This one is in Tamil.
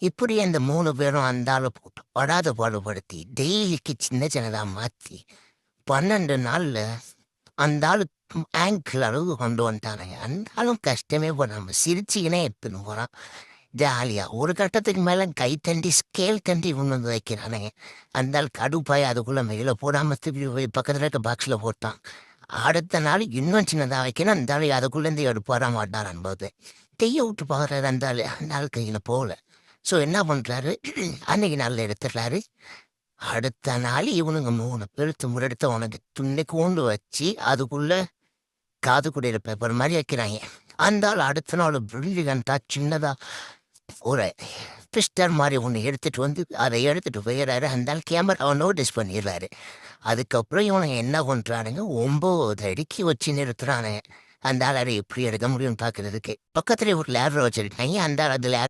இப்படியே இந்த 3 பேரும் அந்த ஆள போட்டு படாத பாடுபடுத்தி, டெய்லிக்கு சின்ன சின்னதா மாத்தி, 12 நாள்ல அந்த ஆளு ஆங்கிள் அளவு கொண்டு வந்துட்டானுங்க. அந்த ஆளும் கஷ்டமே படாம சிரிச்சுக்கினே எடுத்துன்னு போறான். ஜாலியா. ஒரு கட்டத்துக்கு மேல கை தண்டி, ஸ்கேல் தண்டி கொண்டு வந்து வைக்கிறானுங்க. அந்த ஆள் கடுப்பாயி அதுக்குள்ள மேல போடாம திருப்பி போய் பக்கத்துல இருக்க பாக்ஸ்ல போட்டான். அடுத்த நாள் இன்னும் சின்னதா வைக்கணும். அந்த ஆளு அதுக்குள்ளேருந்து எடுப்பாரா மாட்டாரான்னு போது. கைய விட்டு பார்க்குறாரு அந்த ஆளு. அந்த ஆள் கையில போகல. ஸோ என்ன பண்றாரு, அன்னைக்கு நாள்ல எடுத்துடுறாரு. அடுத்த நாள் இவனுங்க 3 பேரு முன்னெடுத்து உனக்கு துண்ணிக்கோண்டு வச்சு, அதுக்குள்ள காது குடையிற பேப்பர் மாரி வைக்கிறாய்ங்க. அந்த ஆள் அடுத்த நாள் பிரில்லியன்ட்டா சின்னதா ஒரு பிஸ்டர் மாரி ஒண்ணு எடுத்துட்டு வந்து, அத எடுத்துட்டு போயிறாரு. அந்த ஆள் கேமராவ நோட்டீஸ் பண்ணிர்றாரு. அதுக்கப்புறம் இவனுங்க என்ன பண்றானுங்க, 9 அடிக்கு வச்சு நிறுத்துறானுங்க. அந்த ஆளால எப்படி எடுக்க முடியும்னு பார்க்கறதுக்கு. பக்கத்திலேயே ஒரு லேடர் வச்சிருக்காய்ங்க. அந்த ஆள் அதுல